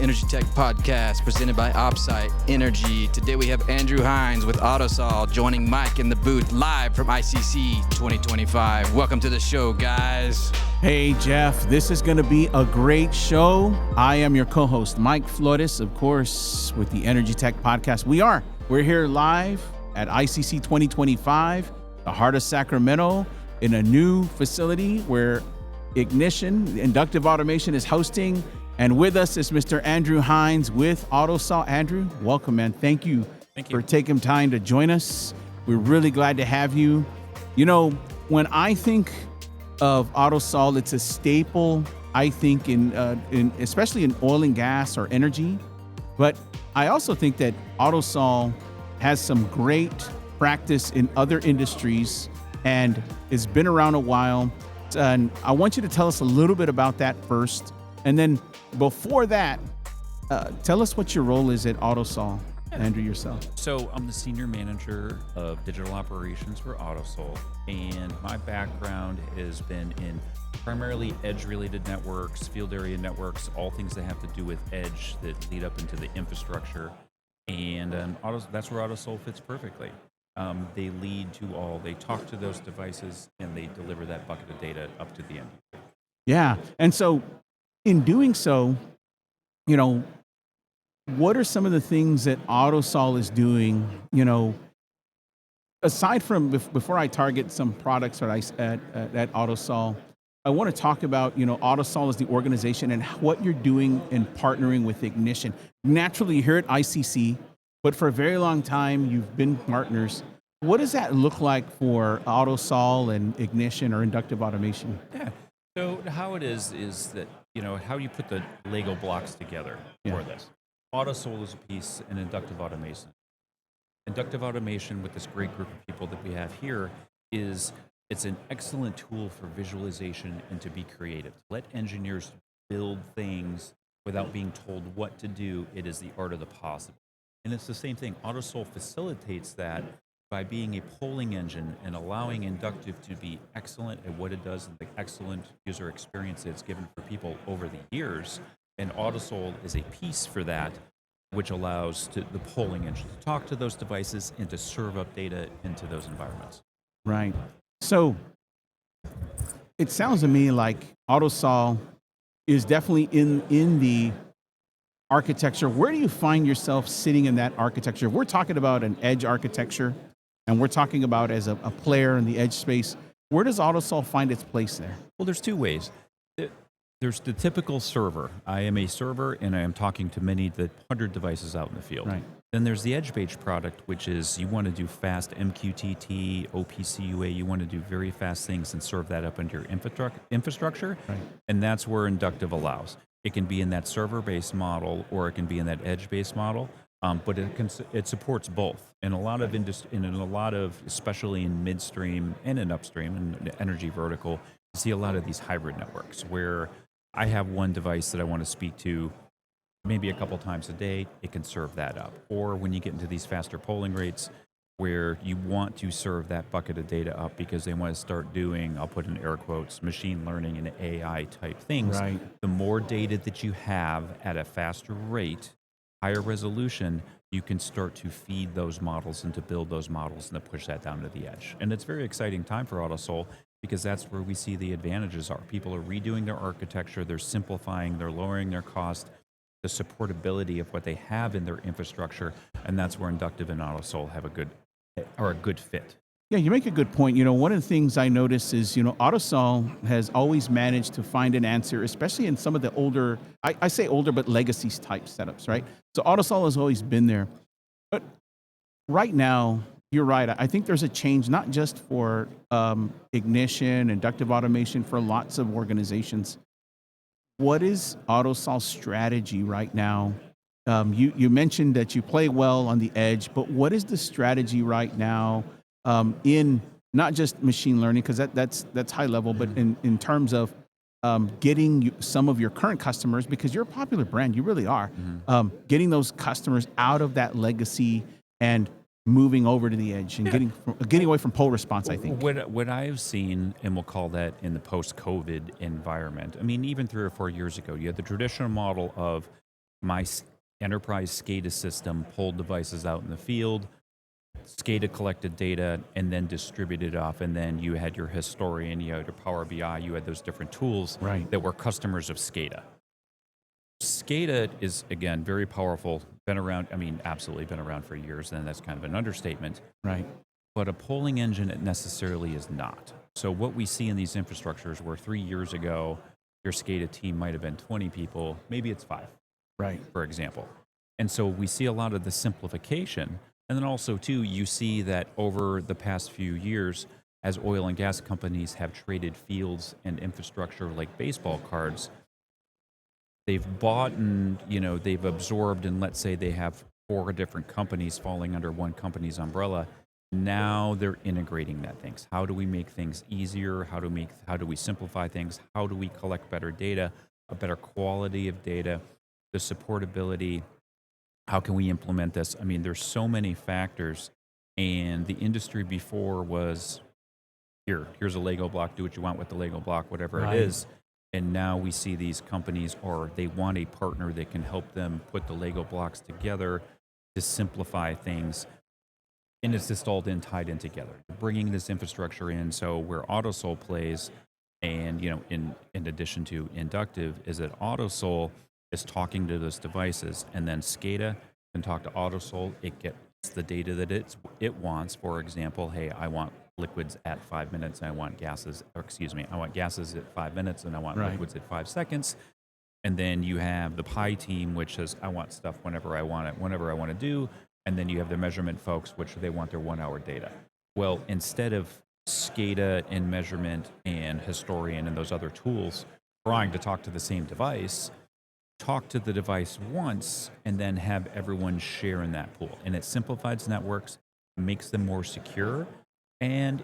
Energy Tech Podcast presented by OpSite Energy. Today we have Andrew Hines with Autosol joining Mike in the booth live from ICC 2025. Welcome to the show, guys. Hey, Jeff, this is going to be a great show. I am your co-host, Mike Flores, of course, with the Energy Tech Podcast. We're here live at ICC 2025, the heart of Sacramento, in a new facility where Ignition, inductive automation, is hosting. And with us is Mr. Andrew Hines with Autosol. Andrew, welcome, man. Thank you for taking time to join us. We're really glad to have you. You know, when I think of Autosol, it's a staple, I think, in especially in oil and gas or energy. But I also think that Autosol has some great practice in other industries and it's been around a while. And I want you to tell us a little bit about that first. And then before that, tell us what your role is at Autosol, Andrew, yourself. So I'm the Senior Manager of Digital Operations for Autosol, and my background has been in primarily edge-related networks, field area networks, all things that have to do with edge that lead up into the infrastructure. And that's where Autosol fits perfectly. They lead to all, they talk to those devices, and they deliver that bucket of data up to the end user. Yeah, and so in doing so, you know, what are some of the things that Autosol is doing, you know, aside from, before I target some products at Autosol, I want to talk about, you know, Autosol as the organization and what you're doing in partnering with Ignition. Naturally, you're here at ICC, but for a very long time, you've been partners. What does that look like for Autosol and Ignition or inductive automation? Yeah. So how it is that, you know, how you put the Lego blocks together for this. Autosol is a piece in inductive automation. Inductive automation with this great group of people that we have here it's an excellent tool for visualization and to be creative. Let engineers build things without being told what to do. It is the art of the possible. And it's the same thing. Autosol facilitates that by being a polling engine and allowing inductive to be excellent at what it does and the excellent user experience it's given for people over the years. And Autosol is a piece for that, which allows the polling engine to talk to those devices and to serve up data into those environments. Right. So it sounds to me like Autosol is definitely in the architecture. Where do you find yourself sitting in that architecture? We're talking about an edge architecture, and we're talking about as a player in the edge space. Where does Autosol find its place there? Well, there's two ways. There's the typical server. I am a server, and I am talking to the 100 devices out in the field. Right. Then there's the edge-based product, which is you want to do fast MQTT, OPC UA. You want to do very fast things and serve that up into your infrastructure. Right. And that's where inductive allows. It can be in that server-based model, or it can be in that edge-based model. But it supports both. In a lot of especially in midstream and in upstream and energy vertical, you see a lot of these hybrid networks where I have one device that I want to speak to maybe a couple times a day. It can serve that up. Or when you get into these faster polling rates, where you want to serve that bucket of data up because they want to start doing, I'll put in air quotes, machine learning and AI type things. Right. The more data that you have at a faster rate, higher resolution, you can start to feed those models and to build those models and to push that down to the edge. And it's a very exciting time for Autosol because that's where we see the advantages are. People are redoing their architecture, they're simplifying, they're lowering their cost, the supportability of what they have in their infrastructure, and that's where inductive and Autosol have a good fit. Yeah, you make a good point. You know, one of the things I notice is, you know, Autosol has always managed to find an answer, especially in some of the older, I say older, but legacy type setups, right? So Autosol has always been there. But right now, you're right. I think there's a change, not just for Ignition, inductive automation, for lots of organizations. What is Autosol's strategy right now? You mentioned that you play well on the edge, but what is the strategy right now in not just machine learning, because that's high level, but in terms of getting some of your current customers, because you're a popular brand, you really are, getting those customers out of that legacy and moving over to the edge and getting away from pole response, I think. What I've seen, and we'll call that in the post-COVID environment, I mean, even 3 or 4 years ago, you had the traditional model of enterprise SCADA system pulled devices out in the field, SCADA collected data, and then distributed off. And then you had your historian, you had your Power BI, you had those different tools that were customers of SCADA. SCADA is, again, very powerful, been around, absolutely been around for years, and that's kind of an understatement. Right. But a polling engine, it necessarily is not. So what we see in these infrastructures where 3 years ago, your SCADA team might have been 20 people, maybe it's 5. Right. For example. And so we see a lot of the simplification. And then also, too, you see that over the past few years, as oil and gas companies have traded fields and infrastructure like baseball cards, they've bought and, they've absorbed, and let's say they have 4 different companies falling under one company's umbrella. Now they're integrating that things. How do we make things easier? How do we simplify things? How do we collect better data, a better quality of data, the supportability? How can we implement this? There's so many factors, and the industry before was, here's a Lego block, do what you want with the Lego block, whatever it is. And now we see these companies, or they want a partner that can help them put the Lego blocks together to simplify things. And it's just all then tied in together. Bringing this infrastructure in, so where Autosol plays, and in addition to inductive, is that Autosol is talking to those devices, and then SCADA can talk to Autosol. It gets the data that it wants. For example, hey, I want liquids at 5 minutes, and I want gases, I want gases at 5 minutes, and I want liquids at 5 seconds. And then you have the Pi team, which says, I want stuff whenever I want it, whenever I want to do. And then you have the measurement folks, which they want their 1 hour data. Well, instead of SCADA and measurement and historian and those other tools trying to talk to the same device, talk to the device once and then have everyone share in that pool. And it simplifies networks, makes them more secure, and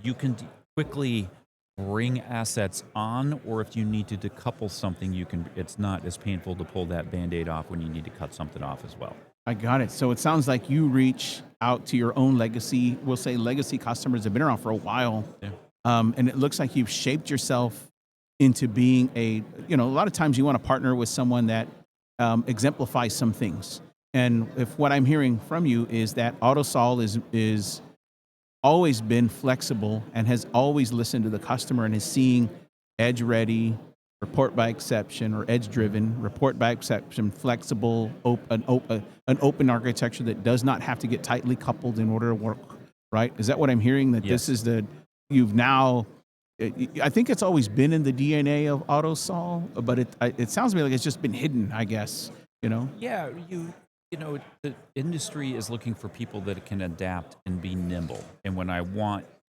you can quickly bring assets on, or if you need to decouple something, it's not as painful to pull that Band-Aid off when you need to cut something off as well. I got it. So it sounds like you reach out to your own legacy, we'll say legacy customers that have been around for a while. Yeah. And it looks like you've shaped yourself into being a lot of times you want to partner with someone that exemplifies some things. And if what I'm hearing from you is that Autosol is always been flexible and has always listened to the customer and is seeing edge ready, report by exception, or edge driven, report by exception, flexible, an open architecture that does not have to get tightly coupled in order to work, right? Is that what I'm hearing? That Yes. This is I think it's always been in the DNA of Autosol, but it sounds to me like it's just been hidden, I guess, Yeah, the industry is looking for people that can adapt and be nimble. And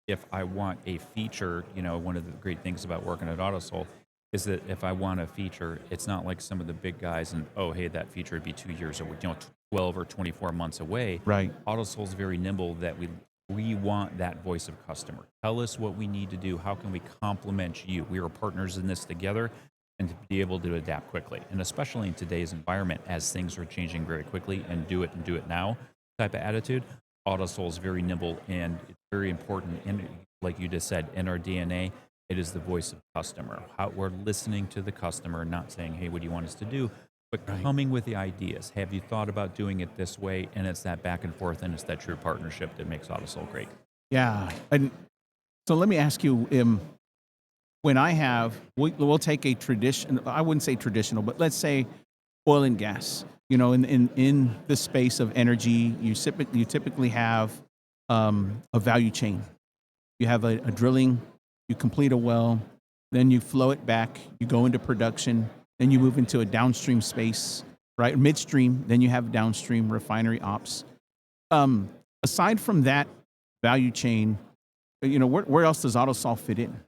if I want a feature, one of the great things about working at Autosol is that if I want a feature, it's not like some of the big guys and, oh, hey, that feature would be 2 years or 12 or 24 months away. Right. Autosol's very nimble that we want that voice of customer. Tell us what we need to do. How can we complement you? We are partners in this together, and to be able to adapt quickly. And especially in today's environment, as things are changing very quickly, and do it now type of attitude, Autosol is very nimble, and it's very important. And like you just said, in our DNA, it is the voice of customer. How we're listening to the customer, not saying, hey, what do you want us to do? But coming with the ideas. Have you thought about doing it this way? And it's that back and forth, and it's that true partnership that makes Autosol great. Yeah. And so let me ask you, when we'll take a tradition, I wouldn't say traditional, but let's say oil and gas. In the space of energy, you typically have a value chain. You have a drilling, you complete a well, then you flow it back, you go into production, then you move into a downstream space, right? Midstream, then you have downstream refinery ops. Aside from that value chain, where else does Autosol fit in?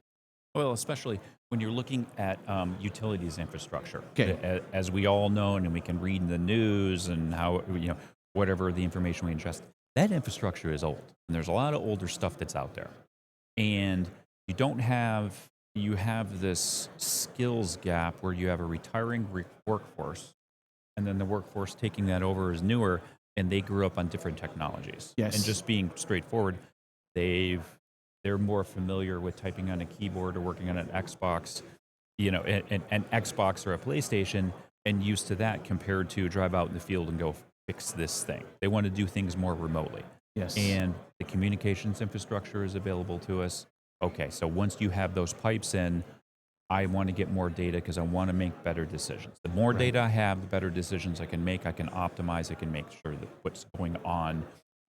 Well, especially when you're looking at utilities infrastructure. Okay. As we all know, and we can read in the news and how, whatever the information we ingest, that infrastructure is old. And there's a lot of older stuff that's out there. And you have this skills gap where you have a retiring workforce, and then the workforce taking that over is newer, and they grew up on different technologies. Yes. And just being straightforward, they're more familiar with typing on a keyboard or working on an Xbox, an Xbox or a PlayStation, and used to that compared to drive out in the field and go fix this thing. They want to do things more remotely. Yes. And the communications infrastructure is available to us. Okay, so once you have those pipes in, I want to get more data because I want to make better decisions. The more data I have, the better decisions I can make. I can optimize. I can make sure that what's going on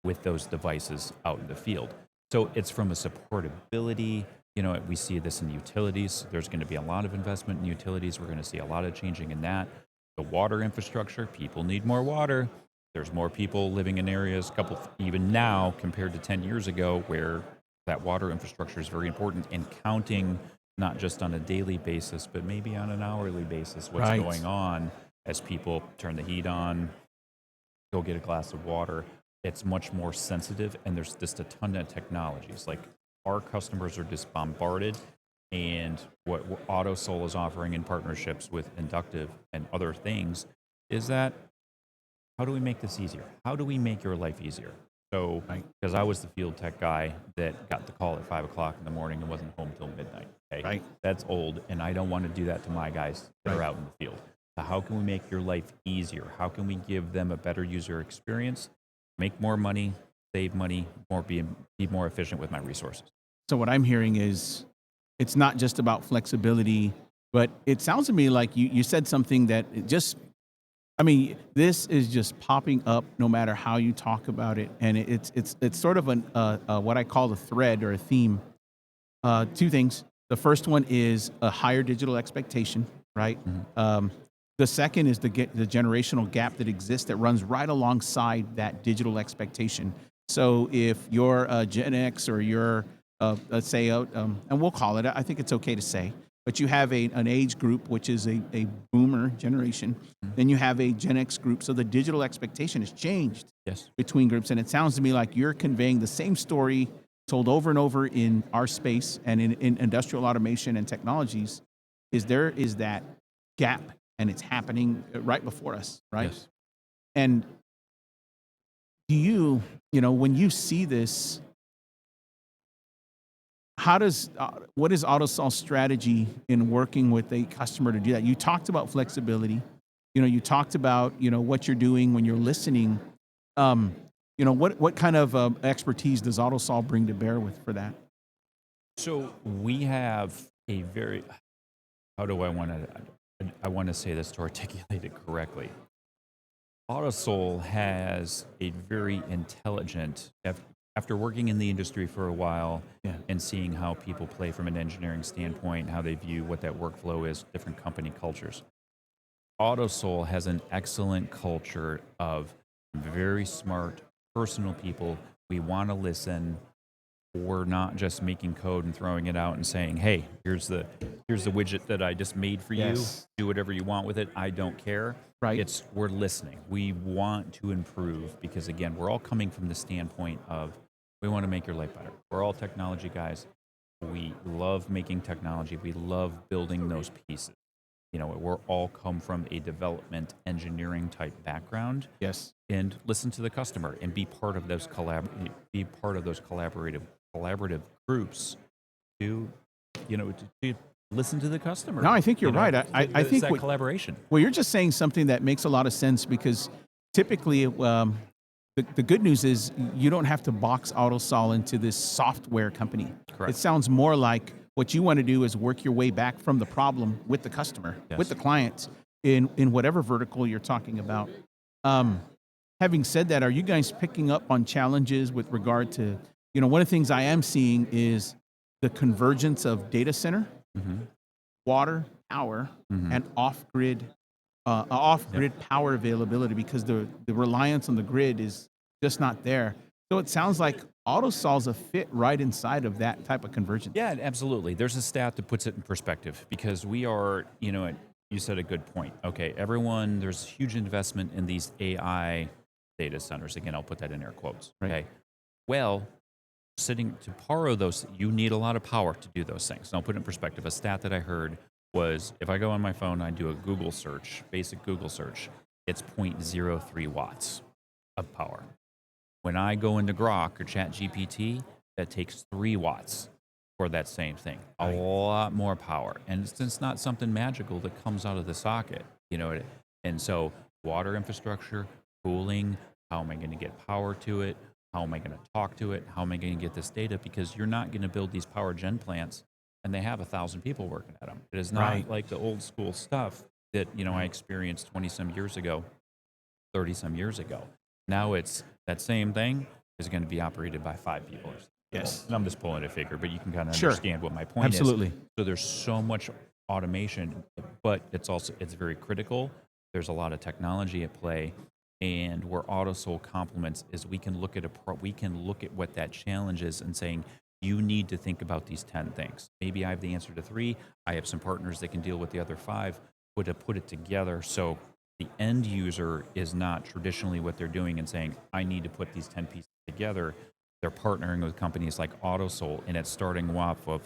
with those devices out in the field. So it's from a supportability. We see this in utilities. There's going to be a lot of investment in utilities. We're going to see a lot of changing in that. The water infrastructure, people need more water. There's more people living in areas, even now compared to 10 years ago, where that water infrastructure is very important, and counting not just on a daily basis, but maybe on an hourly basis, what's going on as people turn the heat on, go get a glass of water. It's much more sensitive, and there's just a ton of technologies. Like, our customers are just bombarded, and what Autosol is offering in partnerships with Inductive and other things is that, how do we make this easier? How do we make your life easier? So, because I was the field tech guy that got the call at 5 o'clock in the morning and wasn't home till midnight. Okay? That's old, and I don't want to do that to my guys that are out in the field. So how can we make your life easier? How can we give them a better user experience, make more money, save money, be more efficient with my resources? So what I'm hearing is, it's not just about flexibility, but it sounds to me like you said something that this is just popping up no matter how you talk about it, and it's sort of what I call a thread or a theme. Two things. The first one is a higher digital expectation, right? Mm-hmm. The second is the generational gap that exists that runs right alongside that digital expectation. So if you're a Gen X or you're let's say, and we'll call it, I think it's okay to say, but you have an age group, which is a boomer generation. Mm-hmm. Then you have a Gen X group. So the digital expectation has changed between groups. And it sounds to me like you're conveying the same story told over and over in our space and in industrial automation and technologies. There is that gap, and it's happening right before us, right? Yes. And do you, when you see this, what is Autosol's strategy in working with a customer to do that? You talked about flexibility. You talked about, what you're doing when you're listening. What kind of expertise does Autosol bring to bear for that? So we have a very, I want to say this to articulate it correctly. Autosol has a very intelligent, after working in the industry for a while and seeing how people play from an engineering standpoint, how they view what that workflow is, different company cultures. Autosol has an excellent culture of very smart, personal people. We want to listen. We're not just making code and throwing it out and saying, hey, here's the widget that I just made for you. Do whatever you want with it. I don't care. Right. We're listening. We want to improve because, again, we're all coming from the standpoint of we want to make your life better. We're all technology guys. We love making technology. We love building those pieces. We're all come from a development engineering type background. Yes. And listen to the customer and be part of those collaborative groups to listen to the customer. No, I think you're right. I think that collaboration. Well, you're just saying something that makes a lot of sense because typically the good news is you don't have to box Autosol into this software company. Correct. It sounds more like what you want to do is work your way back from the problem with the customer, with the client, in whatever vertical you're talking about. Having said that, are you guys picking up on challenges with regard to, one of the things I am seeing is the convergence of data center, water, power, and off-grid power availability because the reliance on the grid is just not there. So it sounds like Autosol's a fit right inside of that type of convergence. Yeah, absolutely. There's a stat that puts it in perspective because we are, you said a good point. Okay, there's huge investment in these AI data centers. Again, I'll put that in air quotes. Right. Okay. Well, sitting to power those, you need a lot of power to do those things. And I'll put it in perspective. A stat that I heard was if I go on my phone, I do a Google search, basic Google search, it's 0.03 watts of power. When I go into Grok or ChatGPT, that takes 3 watts for that same thing. A lot more power. And it's not something magical that comes out of the socket. And so water infrastructure, cooling, how am I going to get power to it? How am I going to talk to it? How am I going to get this data? Because you're not going to build these power gen plants and they have 1,000 people working at them. It is not like the old school stuff that, I experienced 20 some years ago, 30 some years ago. Now it's that same thing is going to be operated by 5 people. Yes. And I'm just pulling a figure, but you can kind of Sure. understand what my point Absolutely. is. So there's so much automation, but it's very critical. There's a lot of technology at play. And where Autosol complements is we can look at what that challenge is and saying, you need to think about these 10 things. Maybe I have the answer to 3. I have some partners that can deal with the other 5, but to put it together so the end user is not traditionally what they're doing and saying, I need to put these 10 pieces together. They're partnering with companies like Autosol, and it's starting off of,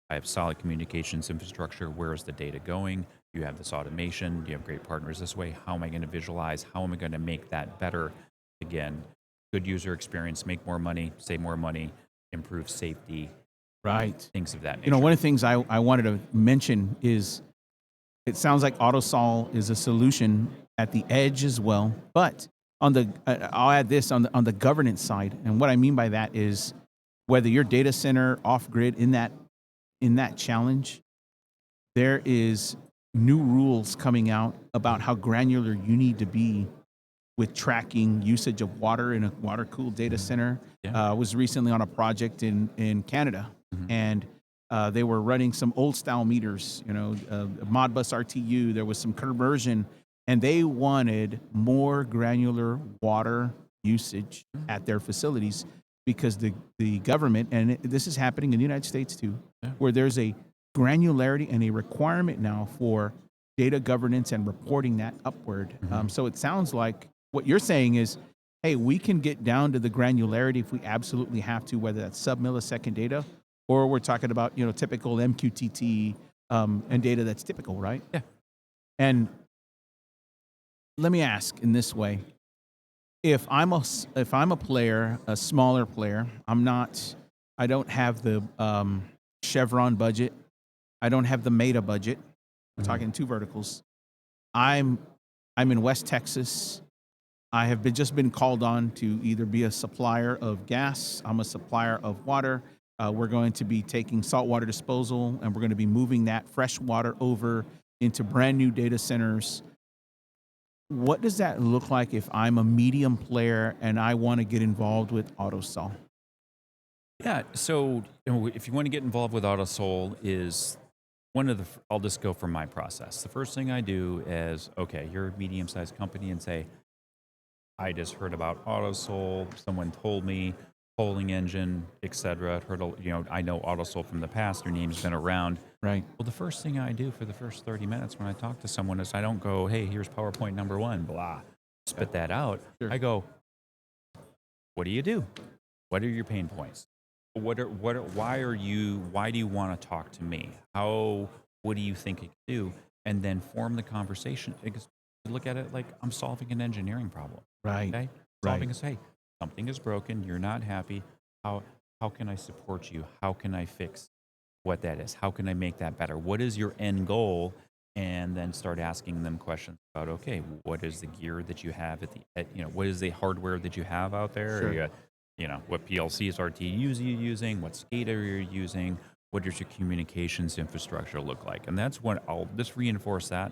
I have solid communications infrastructure. Where is the data going? You have this automation. You have great partners this way. How am I going to visualize? How am I going to make that better? Again, good user experience, make more money, save more money, improve safety. Right. Things of that nature. One of the things I wanted to mention is it sounds like Autosol is a solution at the edge as well, but on the I'll add this on the governance side, and what I mean by that is whether your data center off grid in that challenge, there is new rules coming out about how granular you need to be with tracking usage of water in a water-cooled data center. Yeah. I was recently on a project in Canada, and they were running some old-style meters, Modbus RTU. There was some conversion, and they wanted more granular water usage at their facilities because the government, and this is happening in the United States too, where there's a granularity and a requirement now for data governance and reporting that upward. So it sounds like what you're saying is, hey, we can get down to the granularity if we absolutely have to, whether that's sub-millisecond data or we're talking about, typical MQTT and data that's typical, right? Yeah. And let me ask in this way. If I'm a player, a smaller player, I don't have the Chevron budget. I don't have the Meta budget. We're talking 2 verticals. I'm in West Texas. I have just been called on to either be a supplier of gas. I'm a supplier of water. We're going to be taking saltwater disposal, and we're going to be moving that fresh water over into brand new data centers. What does that look like if I'm a medium player and I want to get involved with Autosol? Yeah, so if you want to get involved with Autosol is I'll just go from my process. The first thing I do is, okay, you're a medium-sized company and say, I just heard about Autosol, someone told me, polling engine, etc. I know Autosol from the past, your name's been around. Right. Well, the first thing I do for the first 30 minutes when I talk to someone is I don't go, hey, here's PowerPoint number 1, blah, spit that out. Sure. I go, what do you do? What are your pain points? Why do you want to talk to me? What do you think it can do? And then form the conversation. Because look at it like I'm solving an engineering problem. Right. Okay? Solving is, hey, something is broken, you're not happy. How can I support you? How can I fix what that is? How can I make that better? What is your end goal? And then start asking them questions about, okay, what is the gear that you have what is the hardware that you have out there? Sure. What PLCs, RTUs are you using? What SCADA are you using? What does your communications infrastructure look like? And that's what I'll just reinforce that.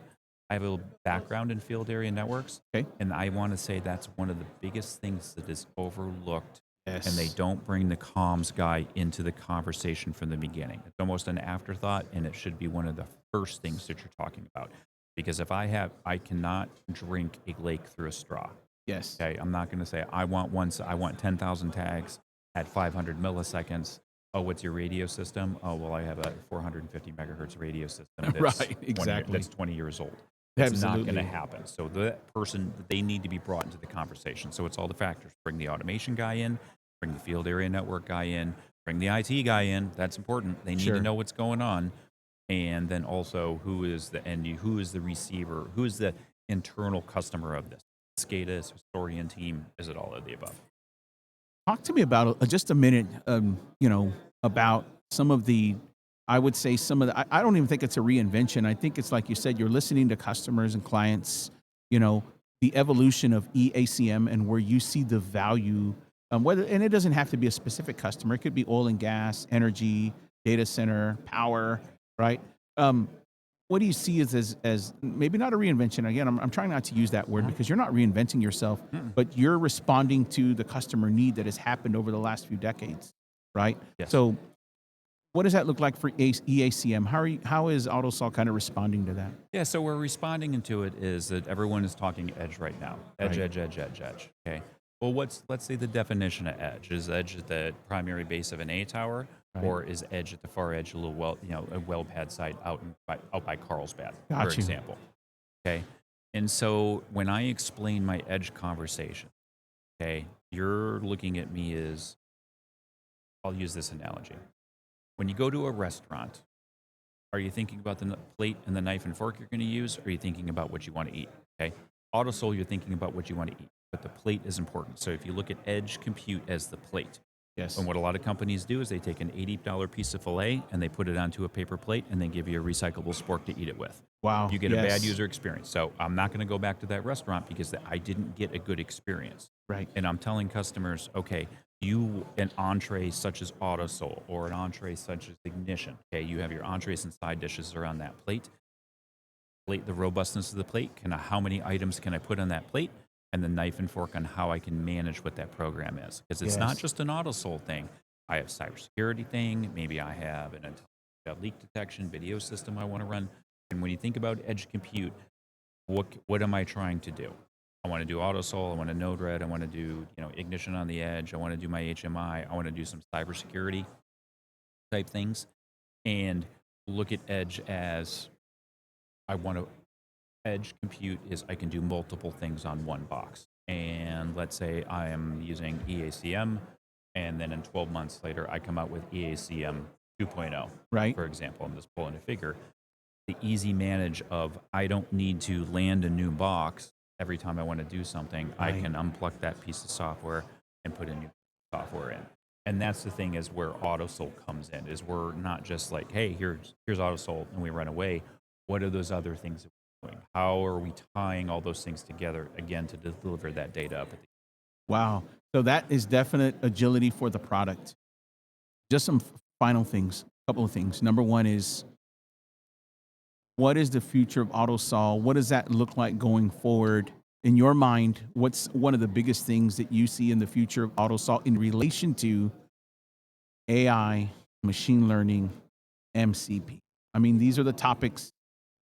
I have a little background in field area networks. Okay. And I want to say that's one of the biggest things that is overlooked. Yes. And they don't bring the comms guy into the conversation from the beginning. It's almost an afterthought, and it should be one of the first things that you're talking about. Because if I cannot drink a lake through a straw. Yes. Okay, I'm not going to say I want 10,000 tags at 500 milliseconds. Oh, what's your radio system? Oh, well, I have a 450 megahertz radio system. That's Right, exactly. That's 20 years old. It's Absolutely. not going to happen. So that person, they need to be brought into the conversation. So it's all the factors. Bring the automation guy in, bring the field area network guy in, bring the IT guy in. That's important. They need to know what's going on. And then also who is the receiver, who is the internal customer of this? SCADA, historian team, is it all of the above? Talk to me about just a minute, about some of the, I would say I don't even think it's a reinvention. I think it's like you said, you're listening to customers and clients, the evolution of EACM and where you see the value, and it doesn't have to be a specific customer. It could be oil and gas, energy, data center, power, right? What do you see as maybe not a reinvention? Again, I'm trying not to use that word because you're not reinventing yourself, but you're responding to the customer need that has happened over the last few decades, right? Yes. So what does that look like for EACM? How is Autosol kind of responding to that? Yeah, so we're responding to it is that everyone is talking edge right now. Edge, Right. edge. Okay. Well, let's say the definition of edge? Is edge at the primary base of an A tower, Right. or is edge at the far edge, a well pad site out by Carlsbad, Got for you. example? Okay. And so when I explain my edge conversation, okay, you're looking at me as, I'll use this analogy. When you go to a restaurant, are you thinking about the plate and the knife and fork you're going to use, or are you thinking about what you want to eat? Okay. Autosol, you're thinking about what you want to eat, but the plate is important. So if you look at edge compute as the plate, Yes. and what a lot of companies do is they take an $80 piece of filet and they put it onto a paper plate and they give you a recyclable spork to eat it with. Wow. You get a Yes. bad user experience. So I'm not going to go back to that restaurant because I didn't get a good experience. Right. And I'm telling customers, okay, an entree such as Autosol or an entree such as Ignition, okay, you have your entrees and side dishes around that plate. The robustness of the plate, how many items can I put on that plate? And the knife and fork on how I can manage what that program is. Because it's not Yes. just an Autosol thing. I have cybersecurity thing. Maybe I have a leak detection video system I want to run. And when you think about edge compute, what am I trying to do? I want to do Autosol. I want to Node-RED. I want to do Ignition on the edge. I want to do my HMI. I want to do some cybersecurity type things. And look at edge as edge compute is I can do multiple things on one box. And let's say I am using EACM, and then in 12 months later, I come out with EACM 2.0, Right. for example. I'm just pulling a figure. The easy manage of I don't need to land a new box every time I want to do something. Right. I can unplug that piece of software and put a new software in. And that's the thing is where Autosol comes in, is we're not just like, hey, here's Autosol, and we run away. What are those other things that we're doing? How are we tying all those things together, again, to deliver that data up at the Wow. So that is definite agility for the product. Just some final things, a couple of things. Number one is, what is the future of Autosol? What does that look like going forward? In your mind, what's one of the biggest things that you see in the future of Autosol in relation to AI, machine learning, MCP? I mean, these are the topics.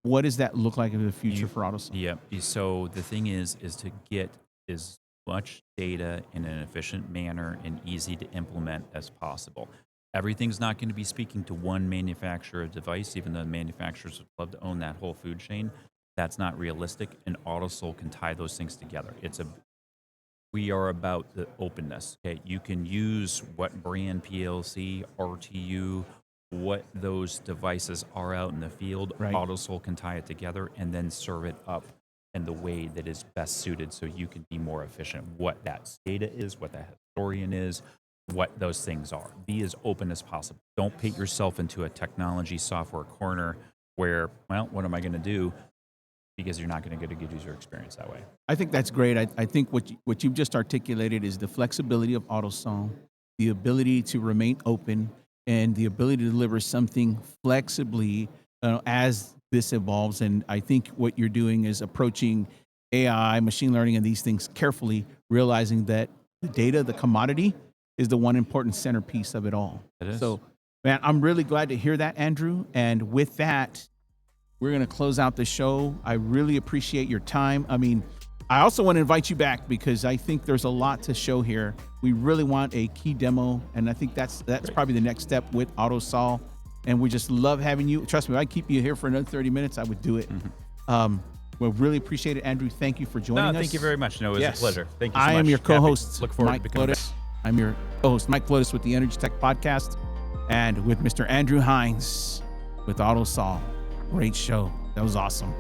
What does that look like in the future for Autosol? Yep. So the thing is to get as much data in an efficient manner and easy to implement as possible. Everything's not going to be speaking to one manufacturer of device, even though manufacturers would love to own that whole food chain. That's not realistic, and Autosol can tie those things together. We are about the openness. Okay, you can use what brand PLC, RTU, what those devices are out in the field. Right. Autosol can tie it together and then serve it up in the way that is best suited, so you can be more efficient. What that SCADA is, what that historian is, what those things are. Be as open as possible. Don't paint yourself into a technology software corner where, well, what am I going to do? Because you're not going to get a good user experience that way. I think that's great. I think what you've just articulated is the flexibility of Autosol, the ability to remain open, and the ability to deliver something flexibly as this evolves. And I think what you're doing is approaching AI, machine learning, and these things carefully, realizing that the data, the commodity, is the one important centerpiece of it all. It is. So, man, I'm really glad to hear that, Andrew. And with that, we're going to close out the show. I really appreciate your time. I mean, I also want to invite you back because I think there's a lot to show here. We really want a key demo, and I think that's probably the next step with Autosol. And we just love having you. Trust me, if I keep you here for another 30 minutes, I would do it. We really appreciate it, Andrew. Thank you for joining us. Thank you very much. No, it was a pleasure. Thank you so much. I am your co-host, Look forward Mike to becoming Flotis. I'm your co-host, Mike Flotis, with the Energy Tech Podcast, and with Mr. Andrew Hines with Autosol. Great show. That was awesome.